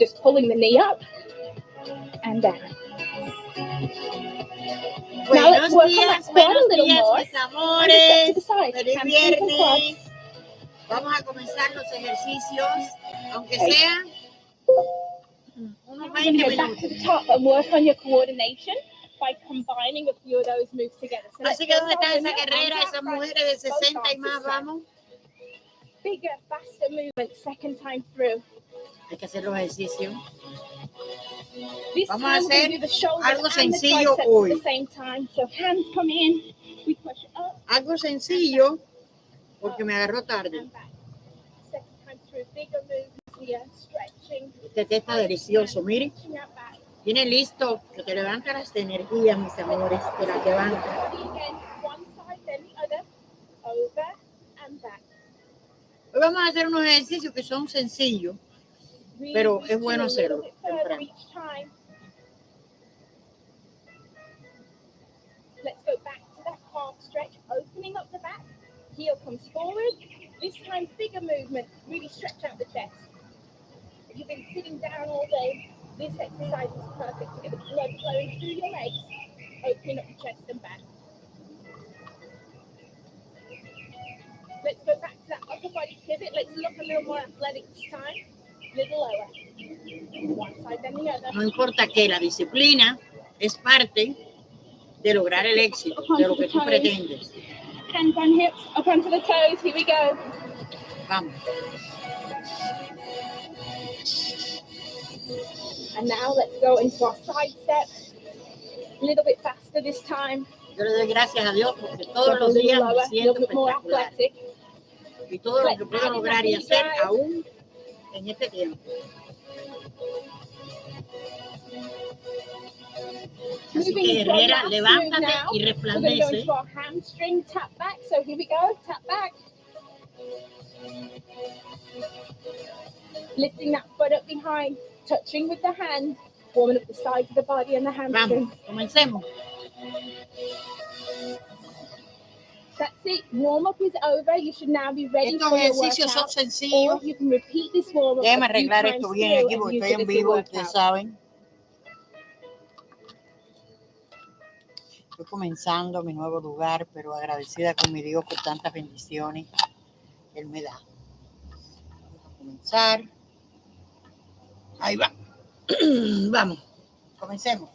Just pulling the knee up and down. Now let's work on that quad a little more. Mis amores. To the side. Feliz viernes. Vamos a comenzar los ejercicios, aunque sea unos 20 minutos. Back to the top and work on your coordination by combining a few of those moves together. So así que ¿dónde está esa guerrera, esas mujeres de 60 y más? Vamos. Bigger, faster movement, second time through. Hay que hacer los ejercicios. Vamos a hacer algo sencillo hoy. Algo sencillo porque me agarró tarde. Este té está delicioso, miren. Viene listo, que te levanta las energías, mis amores, te las levanta. Hoy vamos a hacer unos ejercicios que son sencillos, pero es bueno hacerlo temprano. Let's go back to that calf stretch, opening up the back. Heel comes forward. This time, bigger movement. Really stretch out the chest. If you've been sitting down all day, this exercise is perfect to get the blood flowing through your legs, opening up the chest and back. Let's go back to that upper body pivot. Let's look a little more athletic this time. A little lower. One side, then the other. No importa que la disciplina es parte de lograr el éxito, de lo que tú pretendes. Hands on hips, up onto the toes. Here we go. Vamos. And now let's go into our side step. A little bit faster this time. Yo le doy gracias a Dios porque todos los días me siento espectacular. Y todo lo que puedo lograr y hacer aún en este tiempo. Así que guerrera, levántate y resplandece. Hamstring tap back. So here we go, tap back. Lifting that foot up behind, touching with the hand, warming up the sides of the body and the hamstring. Vamos, comencemos. That's it. Warm up is over. You should now be ready for your ejercicios son sencillos. Or you can repeat this warm up. Déjame arreglar esto bien aquí porque estoy en vivo, ustedes saben. Estoy comenzando mi nuevo lugar, pero agradecida con mi Dios por tantas bendiciones que Él me da. Vamos a comenzar. Ahí va. Vamos, comencemos.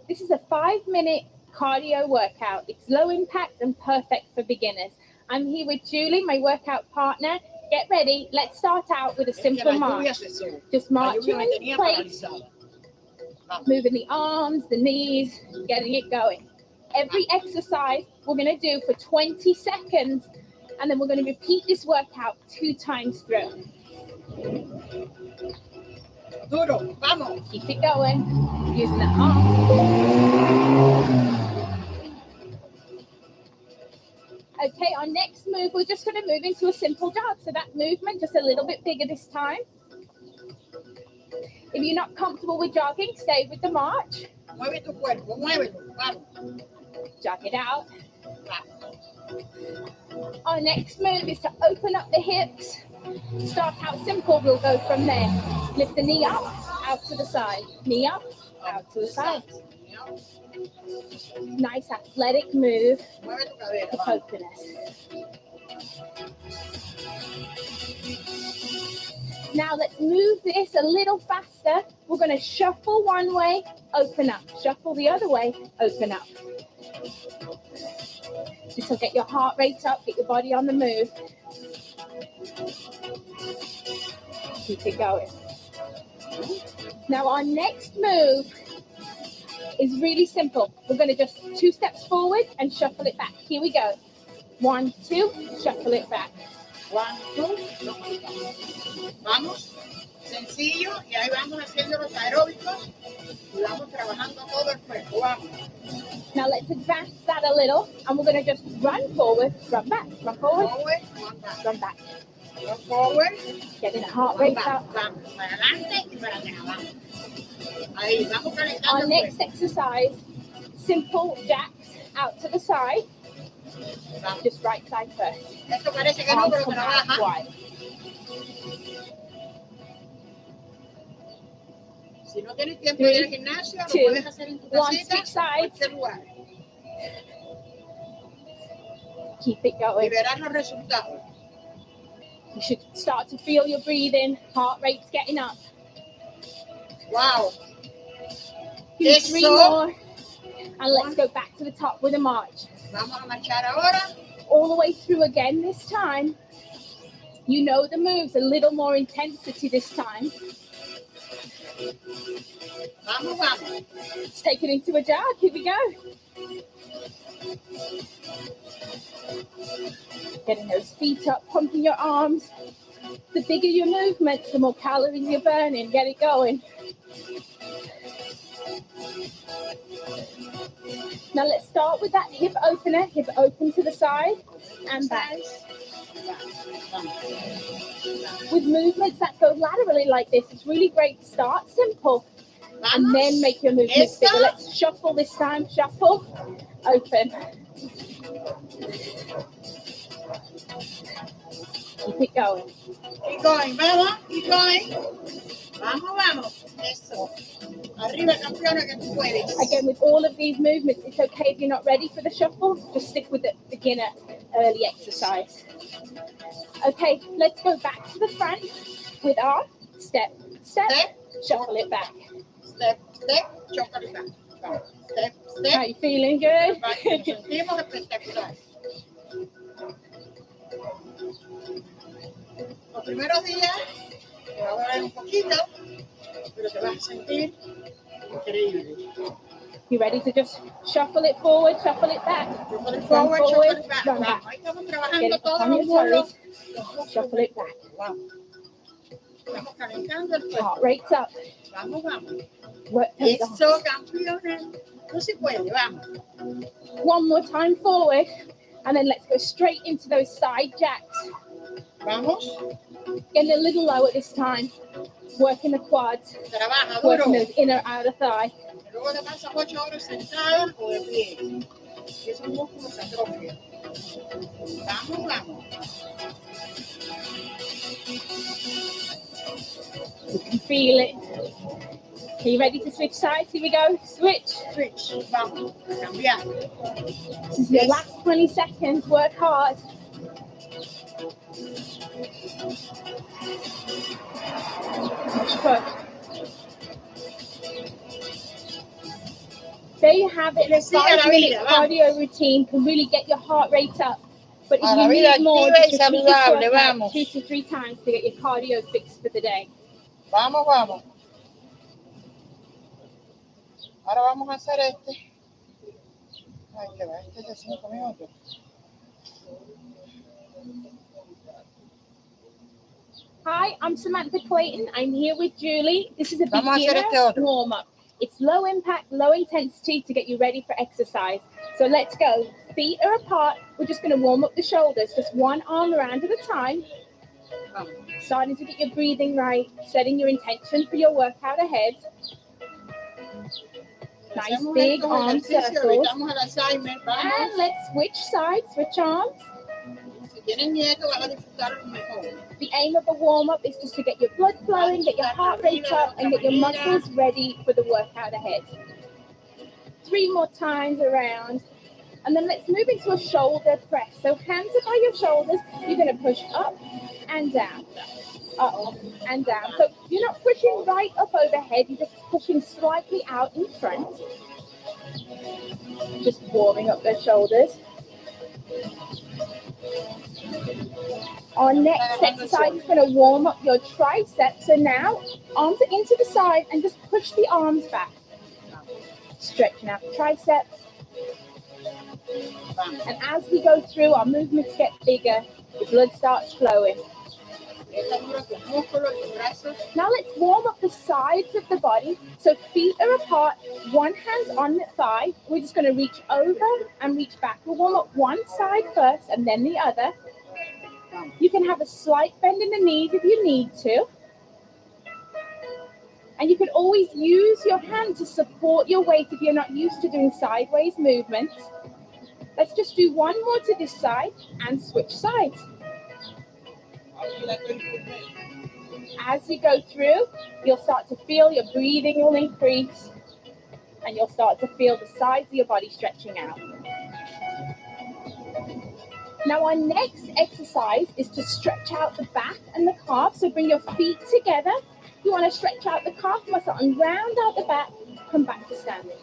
This is a 5-minute cardio workout. It's low impact and perfect for beginners. I'm here with Julie, my workout partner. Get ready. Let's start out with a simple march. Just marching in place. Moving the arms, the knees, getting it going. Every exercise we're going to do for 20 seconds, and then we're going to repeat this workout 2 times through. Duro, vamos. Keep it going, using the arms. Okay, our next move, we're just going to move into a simple jog. So that movement, just a little bit bigger this time. If you're not comfortable with jogging, stay with the march. Mueve tu cuerpo, muévelo, vamos. Jog it out. Our next move is to open up the hips. Start out simple, we'll go from there. Lift the knee up, out to the side. Knee up, out to the side. Nice athletic move of openness. Now let's move this a little faster. We're going to shuffle one way, open up. Shuffle the other way, open up. This will get your heart rate up, get your body on the move. Keep it going. Now our next move is really simple. We're going to just 2 steps forward and shuffle it back. Here we go. 1, 2, shuffle it back. 1, 2, vamos, sencillo, y ahí vamos haciendo los aeróbicos y vamos trabajando todo el cuerpo, vamos. Now let's advance that a little, and we're going to just run forward, run back, run forward, run back. Run forward, getting the heart rate up. Vamos, para adelante y para atrás, vamos. Ahí, vamos calentando. Our next exercise, simple jacks out to the side. Vamos. Just right side first. Esto parece que no, pero trabaja. Si no tienes tiempo de ir al gimnasio, lo puedes hacer en tu casita, switch sides. en cualquier lugar. Keep it Y going. verás los resultados. You should start to feel your breathing, heart rate's getting up. Wow. Do 3 Eso. more. And let's go back to the top with a march. Vamos a marchar ahora. All the way through again this time. You know the moves, a little more intensity this time. Vamos, vamos. Let's take it into a jog. Here we go. Getting those feet up, pumping your arms. The bigger your movements, the more calories you're burning. Get it going. Now let's start with that hip opener. Hip open to the side and back. With movements that go laterally like this, it's really great to start simple and then make your movements bigger. Let's shuffle this time. Shuffle, open. Keep it going. Keep going, vamos, keep going. Vamos, vamos. Eso. Arriba, campeona, que tú puedes. Again, with all of these movements, it's okay if you're not ready for the shuffle. Just stick with the beginner early exercise. Okay, let's go back to the front with our step, step, shuffle it back. Step, step, shuffle it back. Step, step. How you feeling? Good? Nos sentimos espectacular. Los primeros días te va a doler un poquito, pero te vas a sentir increíble. You ready to just shuffle it forward, shuffle it back? Shuffle it Run forward, forward, shuffle it back. run back. Ahí estamos Get trabajando it todos on los your muslos. toes, shuffle it back. Wow. Estamos calentando el cuerpo. Heart rate's up. Vamos, vamos. Work those arms. Eso, campeones. Tú sí puedes, vamos. One more time forward, and then let's go straight into those side jacks. Vamos. Getting a little lower this time. Working the quads, Trabaja working duro. those inner outer thigh. Luego te pasas 8 horas sentada o de pie. Y esos músculos se atrofian. Vamos, vamos. You can feel it. Are you ready to switch sides? Here we go. Switch. Switch. Vamos. Cambiar. This is your last 20 seconds. Work hard. Push, push. There you have it. A 5-minute cardio routine can really get your heart rate up. But if you need more, just repeat this workout 2 to 3 times to get your cardio fixed for the day. Vamos, vamos. Ahora vamos a hacer este. Ay, que va, este es de 5 minutos. Hi, I'm Samantha Clayton. I'm here with Julie. This is a Vamos a hacer beginner este otro. warm-up. It's low impact, low intensity to get you ready for exercise. So let's go. Feet are apart. We're just going to warm up the shoulders. Just one arm around at a time. Starting to get your breathing right. Setting your intention for your workout ahead. Nice big arm circles. And let's switch sides, switch arms. The aim of the warm-up is just to get your blood flowing, get your heart rate up, and get your muscles ready for the workout ahead. 3 more times around. And then let's move into a shoulder press. So hands are by your shoulders. You're going to push up and down. Up and down. So you're not pushing right up overhead. You're just pushing slightly out in front. Just warming up those shoulders. Our next exercise is going to warm up your triceps. So now, arms are into the side and just push the arms back. Stretching out the triceps. And as we go through, our movements get bigger. The blood starts flowing. Now let's warm up the sides of the body. So feet are apart, one hand's on the thigh. We're just going to reach over and reach back. We'll warm up one side first and then the other. You can have a slight bend in the knees if you need to. And you can always use your hand to support your weight if you're not used to doing sideways movements. Let's just do one more to this side and switch sides. As you go through, you'll start to feel your breathing will increase, and you'll start to feel the sides of your body stretching out. Now our next exercise is to stretch out the back and the calf. So bring your feet together. You want to stretch out the calf muscle and round out the back, come back to standing.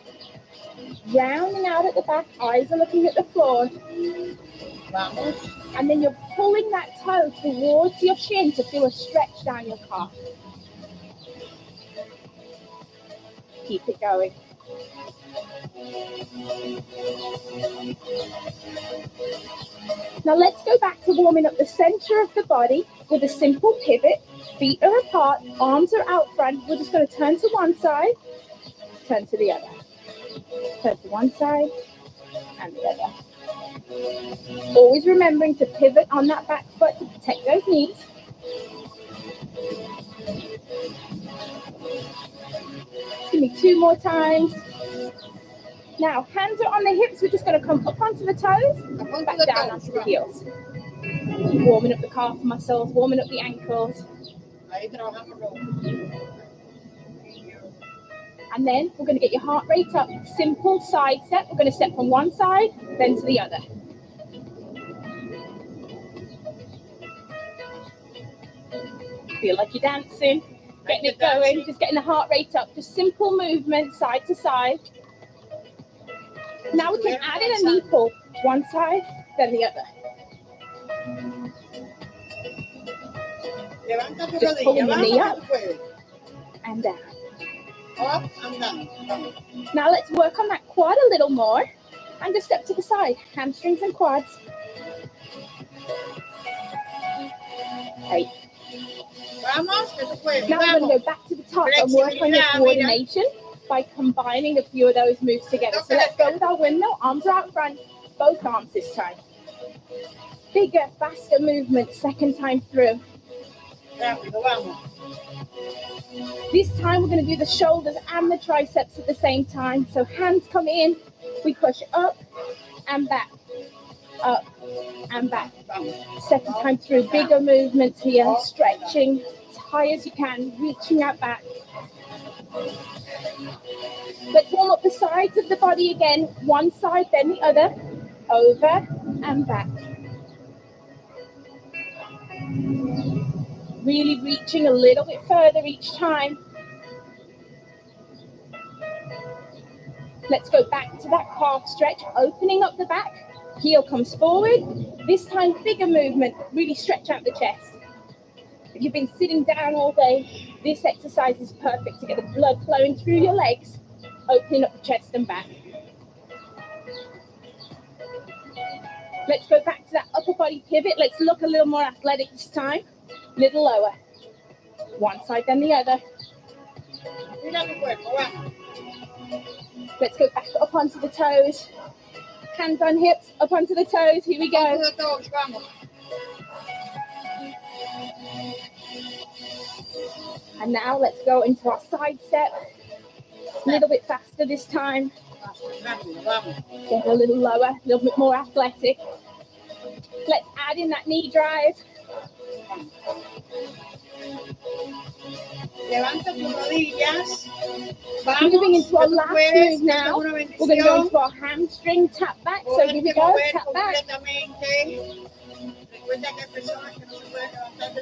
Rounding out at the back, eyes are looking at the floor. And then you're pulling that toe towards your shin to feel a stretch down your calf. Keep it going. Now let's go back to warming up the center of the body with a simple pivot. Feet are apart, arms are out front. We're just going to turn to one side, turn to the other. Turn to one side and the other. Always remembering to pivot on that back foot to protect those knees. Give me 2 more times. Now, hands are on the hips. We're just going to come up onto the toes and back down onto the heels. Warming up the calf muscles, warming up the ankles. And then we're going to get your heart rate up. Simple side step. We're going to step from one side, then to the other. Feel like you're dancing, getting it going, just getting the heart rate up. Just simple movement, side to side. Now we can add in a knee pull. One side, then the other. Just pulling the knee up and down. Up and down. Now let's work on that quad a little more. And just step to the side. Hamstrings and quads. Right. Now we're going to go back to the top and work on your coordination by combining a few of those moves together. So let's go with our windmill. Arms are out front. Both arms this time. Bigger, faster movement. Second time through. This time we're going to do the shoulders and the triceps at the same time. So hands come in, we push up and back, up and back. Second time through, bigger movements here, stretching as high as you can, reaching out back. Let's warm up the sides of the body again, one side then the other, over and back. Really reaching a little bit further each time. Let's go back to that calf stretch, opening up the back. Heel comes forward. This time, bigger movement. Really stretch out the chest. If you've been sitting down all day, this exercise is perfect to get the blood flowing through your legs, opening up the chest and back. Let's go back to that upper body pivot. Let's look a little more athletic this time. Little lower. One side, then the other. Let's go back up onto the toes. Hands on hips, up onto the toes. Here we go. And now let's go into our side step. A little bit faster this time. Get a little lower, a little bit more athletic. Let's add in that knee drive. Moving into our last move now. We're going to go into our hamstring tap back. So here we go, tap back.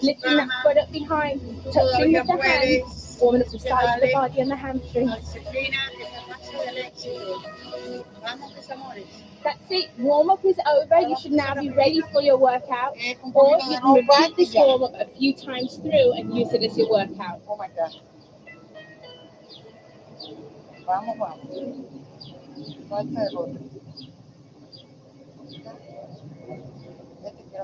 Lifting that foot up behind, touching with the hands, warming up the sides of the body and the hamstrings. That's it. Warm-up is over. You should now be ready for your workout. Or you can repeat this warm-up a few times through and use it as your workout. Oh my God. Vamos.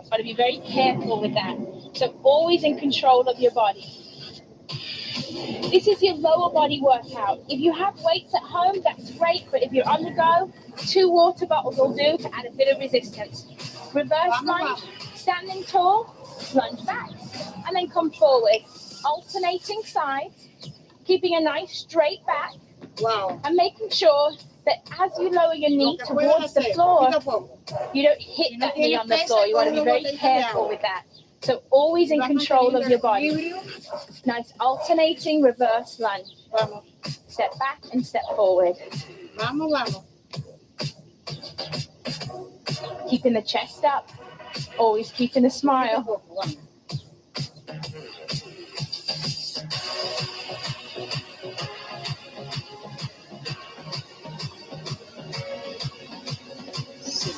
Got to be very careful with that. So always in control of your body. This is your lower body workout. If you have weights at home, that's great. But if you're on the go, 2 water bottles will do to add a bit of resistance. Reverse lunge, standing tall, lunge back, and then come forward. Alternating sides, keeping a nice straight back. Wow. And making sure that as you lower your knee towards the floor, you don't hit that knee on the floor. You want to be very careful with that. So always in Vas control of manteniendo el your body. equilibrio. Nice alternating reverse lunge. Vamos, Step back and step forward. vamos, vamos. Keeping the chest up. Always keeping a Poco a smile. poco, vamos. Sí.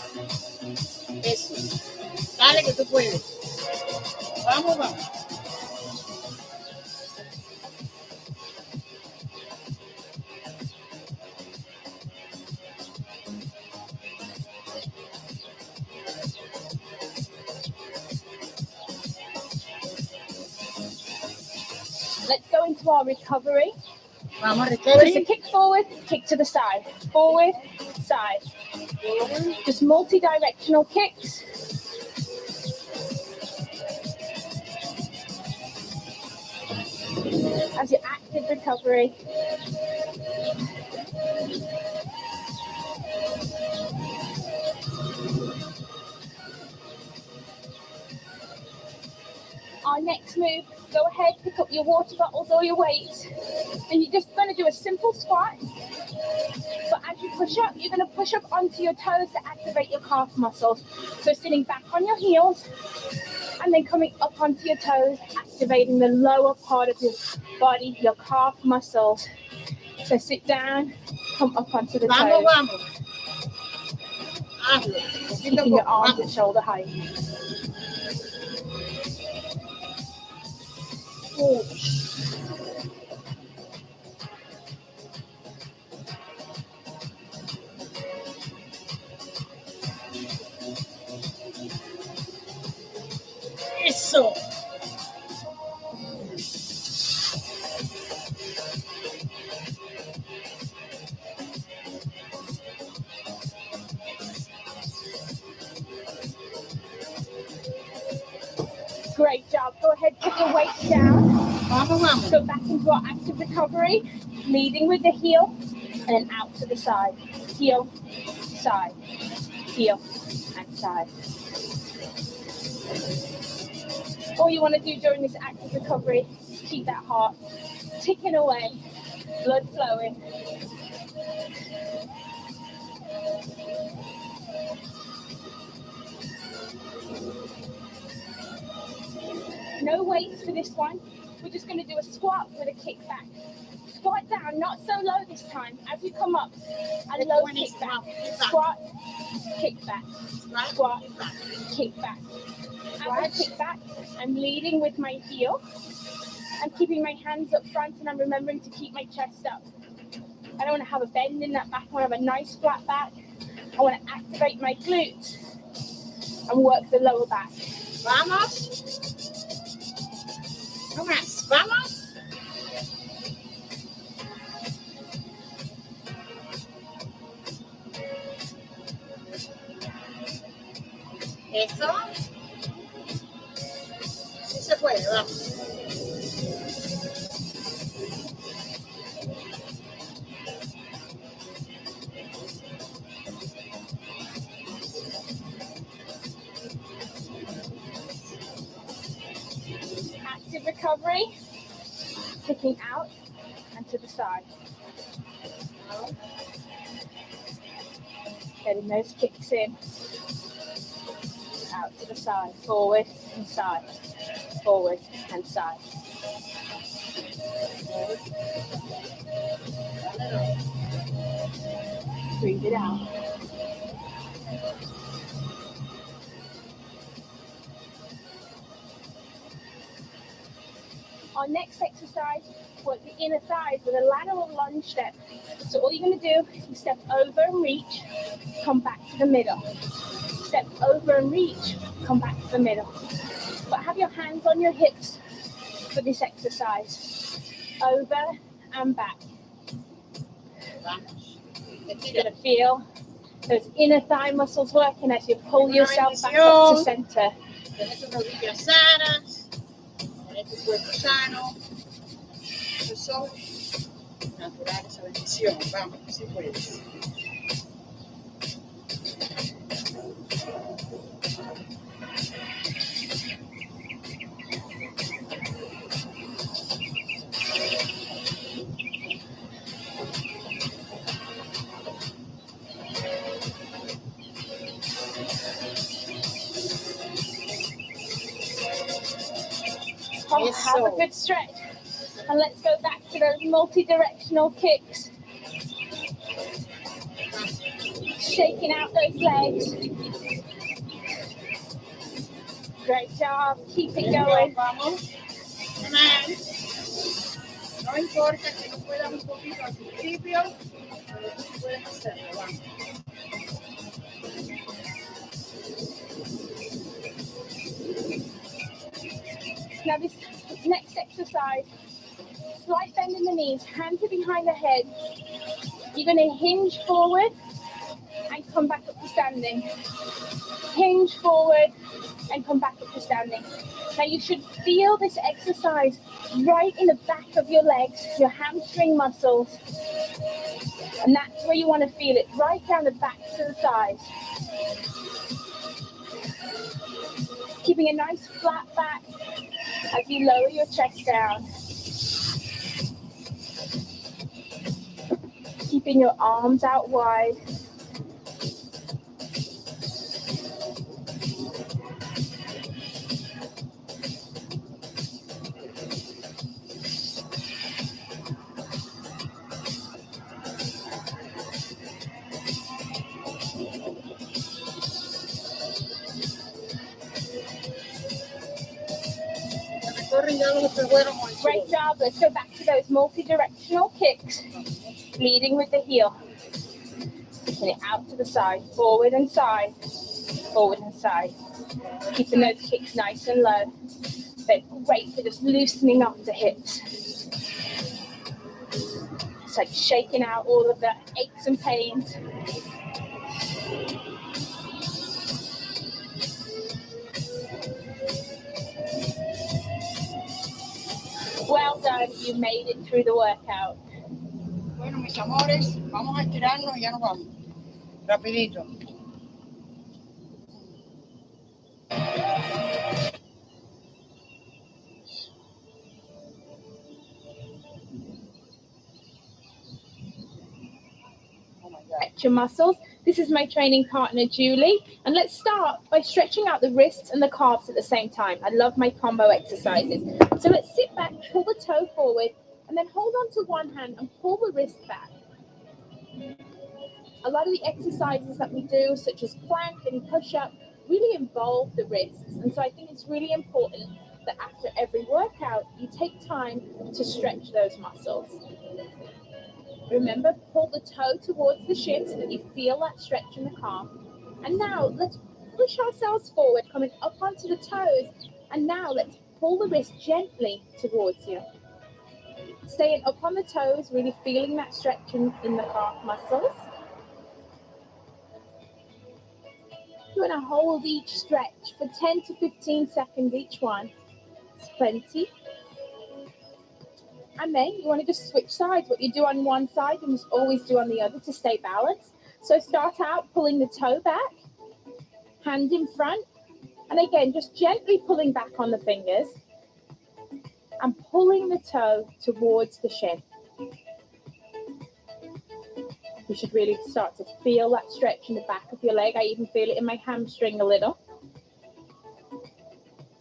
Eso. Dale que tú puedes. Vamos, vamos. Let's go into our recovery. Vamos a Just a recovery. kick forward, kick to the side. Forward, side. Just multi-directional kicks. As your active recovery. Our next move, go ahead, pick up your water bottles or your weights, and you're just going to do a simple squat. But as you push up, you're going to push up onto your toes to activate your calf muscles. So sitting back on your heels, and then coming up onto your toes, activating the lower part of your body, your calf muscles. So sit down, come up onto the Vamos, toes, vamos. Hazlo. Poquito a keeping your poco. arms Vamos. at shoulder height. Eso. Great job. Go ahead, put your weights down. Vamos, vamos. Go back into our active recovery, leading with the heel, and then out to the side. Heel, side, heel, and side. All you want to do during this active recovery is keep that heart ticking away, blood flowing. No weights for this one. We're just going to do a squat with a kick back. Squat down, not so low this time. As you come up, a low kick back. Squat, kick back. Squat, kick back. As I kick back, I'm leading with my heel. I'm keeping my hands up front and I'm remembering to keep my chest up. I don't want to have a bend in that back. I want to have a nice flat back. I want to activate my glutes and work the lower back. Vamos. No más. Vamos. Eso. Sí se puede, vamos. Active recovery, kicking out and to the side. Getting those kicks in. Out to the side, forward and side, forward and side. Breathe it out. Our next exercise, work the inner thighs with a lateral lunge step. So all you're going to do is step over and reach, come back to the middle. Step over and reach, come back to the middle. But have your hands on your hips for this exercise. Over and back. Vamos. You're going to feel those inner thigh muscles working as you pull yourself back up to center. Tener tus rodillas sanas. Tener tu cuerpo sano. Eso es natural, esa bendición. Vamos, sí puedes. have a good stretch. And let's go back to those multi-directional kicks. Shaking out those legs. Great job. Keep it going. Vamos. No importa que no puedan un poquito al principio. Pueden hacerlo. Vamos. Now this next exercise, slight bend in the knees, hands are behind the head. You're going to hinge forward and come back up to standing. Hinge forward and come back up to standing. Now you should feel this exercise right in the back of your legs, your hamstring muscles. And that's where you want to feel it, right down the back to the thighs. Keeping a nice flat back as you lower your chest down. Keeping your arms out wide. Great job. Let's go back to those multi-directional kicks. Leading with the heel. Taking it out to the side. Forward and side. Forward and side. Keeping those kicks nice and low. They're great for just loosening up the hips. It's like shaking out all of the aches and pains. Well done, you made it through the workout. Bueno, mis amores, vamos a estirarnos y ya nos vamos. Rapidito. Stretch your muscles. This is my training partner, Julie. And let's start by stretching out the wrists and the calves at the same time. I love my combo exercises. So let's sit back, pull the toe forward, and then hold on to one hand and pull the wrist back. A lot of the exercises that we do, such as plank and push-up, really involve the wrists. And so I think it's really important that after every workout, you take time to stretch those muscles. Remember, pull the toe towards the shin so that you feel that stretch in the calf. And now let's push ourselves forward, coming up onto the toes. And now let's pull the wrist gently towards you. Staying up on the toes, really feeling that stretch in the calf muscles. You want to hold each stretch for 10 to 15 seconds each one. It's plenty. And then you want to just switch sides. What you do on one side, you must always do on the other to stay balanced. So start out pulling the toe back, hand in front, and again, just gently pulling back on the fingers and pulling the toe towards the shin. You should really start to feel that stretch in the back of your leg. I even feel it in my hamstring a little.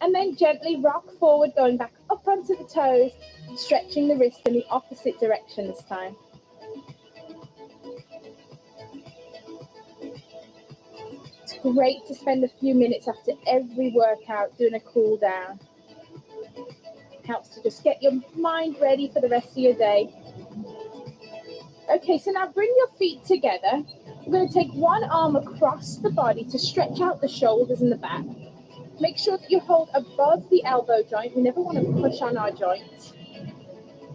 And then gently rock forward, going back up onto the toes, stretching the wrist in the opposite direction this time. It's great to spend a few minutes after every workout doing a cool down. Helps to just get your mind ready for the rest of your day. Okay, so now bring your feet together. We're going to take one arm across the body to stretch out the shoulders and the back. Make sure that you hold above the elbow joint. We never want to push on our joints.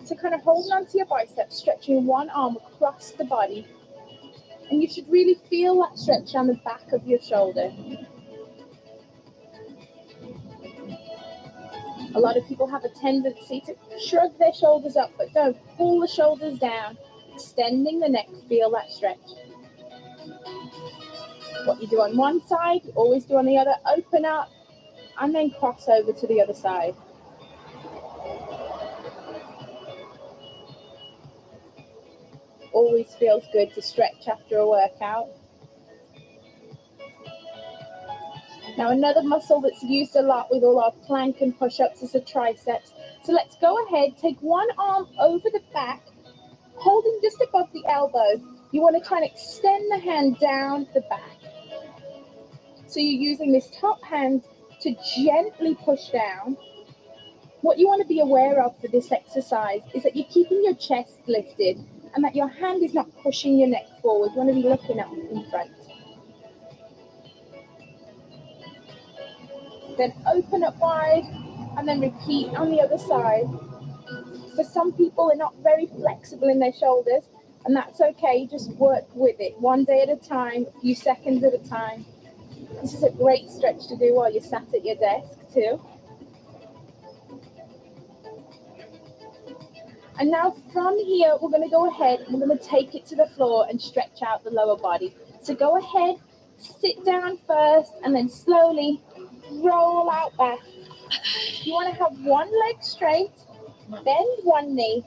So kind of holding onto your biceps, stretching one arm across the body. And you should really feel that stretch on the back of your shoulder. A lot of people have a tendency to shrug their shoulders up, but don't. Pull the shoulders down, extending the neck, feel that stretch. What you do on one side, you always do on the other. Open up, and then cross over to the other side. Always feels good to stretch after a workout. Now another muscle that's used a lot with all our plank and push-ups is the triceps. So let's go ahead, take one arm over the back, holding just above the elbow. You want to try and extend the hand down the back. So you're using this top hand to gently push down. What you want to be aware of for this exercise is that you're keeping your chest lifted and that your hand is not pushing your neck forward. You want to be looking up in front. Then open up wide and then repeat on the other side. For some people, they're not very flexible in their shoulders, and that's okay. Just work with it one day at a time, a few seconds at a time. This is a great stretch to do while you're sat at your desk too. And now from here, we're going to go ahead and we're going to take it to the floor and stretch out the lower body. So go ahead, sit down first, and then slowly roll out back. You want to have one leg straight, bend one knee,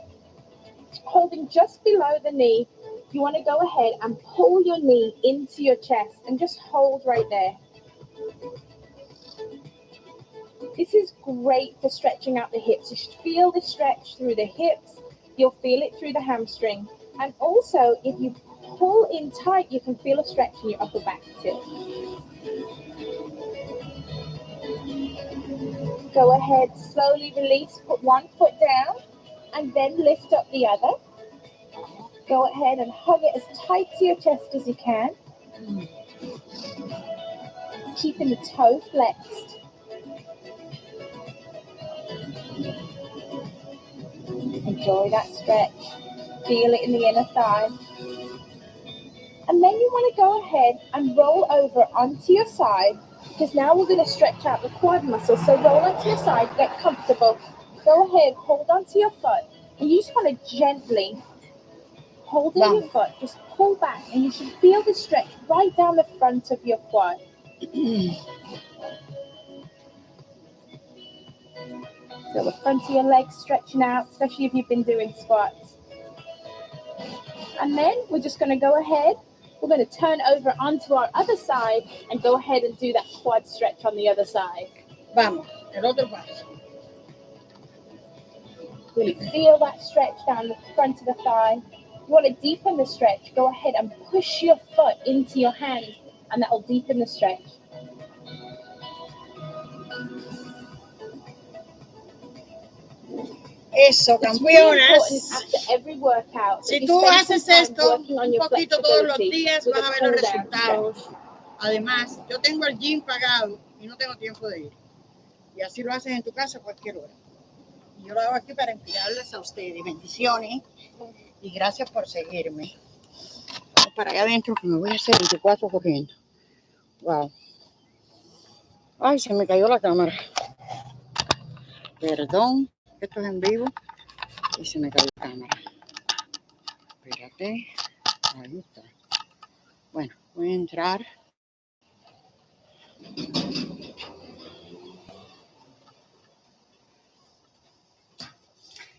holding just below the knee. You want to go ahead and pull your knee into your chest and just hold right there. This is great for stretching out the hips. You should feel the stretch through the hips. You'll feel it through the hamstring. And also, if you pull in tight, you can feel a stretch in your upper back too. Go ahead, slowly release, put one foot down, and then lift up the other. Go ahead and hug it as tight to your chest as you can. Keeping the toe flexed. Enjoy that stretch. Feel it in the inner thigh. And then you want to go ahead and roll over onto your side, because now we're going to stretch out the quad muscle. So roll onto your side, get comfortable. Go ahead, hold onto your foot. And you just want to gently hold in your foot, just pull back, and you should feel the stretch right down the front of your quad. Feel the front of your legs stretching out, especially if you've been doing squats. And then we're just going to go ahead. We're going to turn over onto our other side and go ahead and do that quad stretch on the other side. Vamos, el otro paso. Really feel that stretch down the front of the thigh. You want to deepen the stretch, go ahead and push your foot into your hand, and that will deepen the stretch. Eso, It's really important campeonas. after every workout that Si you tú spend haces some time esto working on un your poquito todos los flexibility días, with vas a a ver los cool down resultados. stretch. Además, yo tengo el gym pagado y no tengo tiempo de ir. Y así lo haces en tu casa a cualquier hora. Y yo lo hago aquí para inspirarles a ustedes. Bendiciones y gracias por seguirme. Vamos para allá adentro que me voy a hacer 24 corriendo. Wow. Ay, se me cayó la cámara. Perdón, esto es en vivo y se me cayó la cámara. Espérate. Ahí está. Bueno, voy a entrar.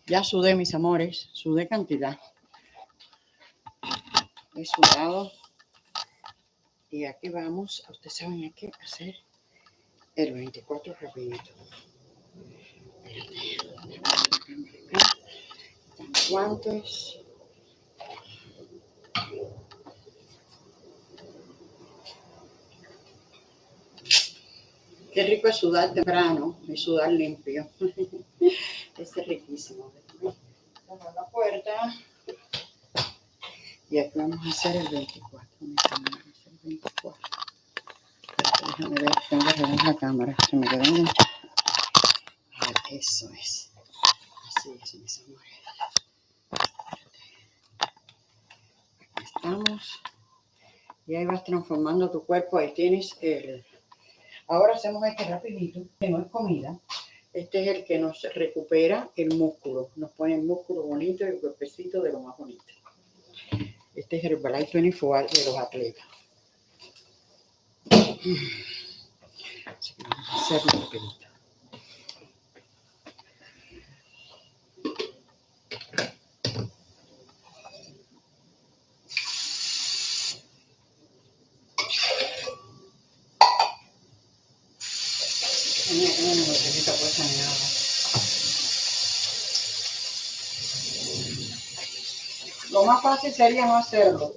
Ya sudé, mis amores, sudé cantidad. He sudado. Y aquí vamos, ustedes saben a qué hacer el 24 rapidito. Espérate. Guantes. Qué rico es sudar temprano y sudar limpio. Este es riquísimo. Cerrar la puerta. Y aquí vamos a hacer el 24. El 24. Déjame ver, tengo que arreglar la cámara. Se me quedó enganchada. A ver, eso es. Así es, mis amores. Aquí estamos. Y ahí vas transformando tu cuerpo. Ahí tienes el... Ahora hacemos este rapidito, que no es comida. Este es el que nos recupera el músculo. Nos pone el músculo bonito y el cuerpecito de lo más bonito. Este es el Balay 24 de los atletas. Así que vamos a hacerlo rapidito. Una botellita puesta en agua. Lo más fácil sería no hacerlo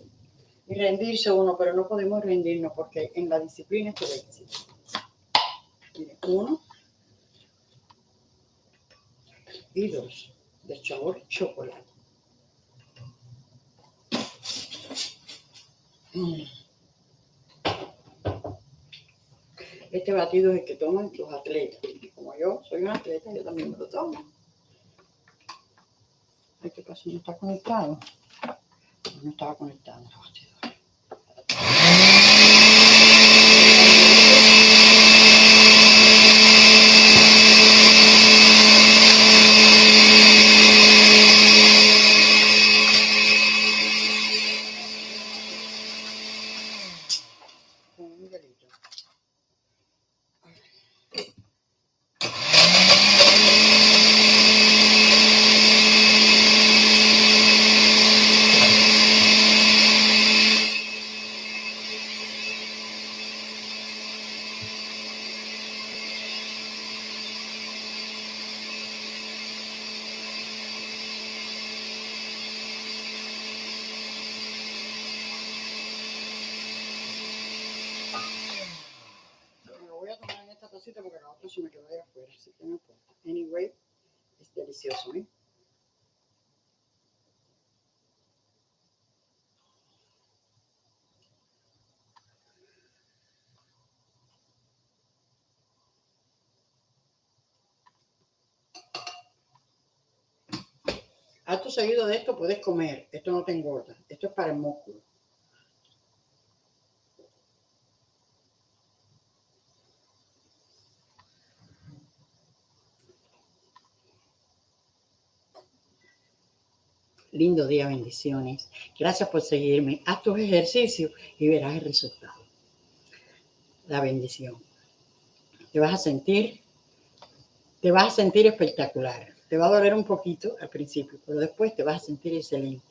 y rendirse uno, pero no podemos rendirnos porque en la disciplina es el éxito. Miren, 1 y 2 de sabor chocolate. Este batido es el que toman los atletas. Como yo soy un atleta, yo también me lo tomo. Ay, ¿qué pasa? ¿No está conectado? No estaba conectado el batidor. Con un delito. Me lo voy a tomar en esta tacita porque la otra se me quedó ahí afuera, así que no importa. Anyway, es delicioso, ¿eh? Acto seguido de esto puedes comer. Esto no te engorda. Esto es para el músculo. Lindo día, bendiciones. Gracias por seguirme. Haz tus ejercicios y verás el resultado. La bendición. Te vas a sentir espectacular. Te va a doler un poquito al principio, pero después te vas a sentir excelente.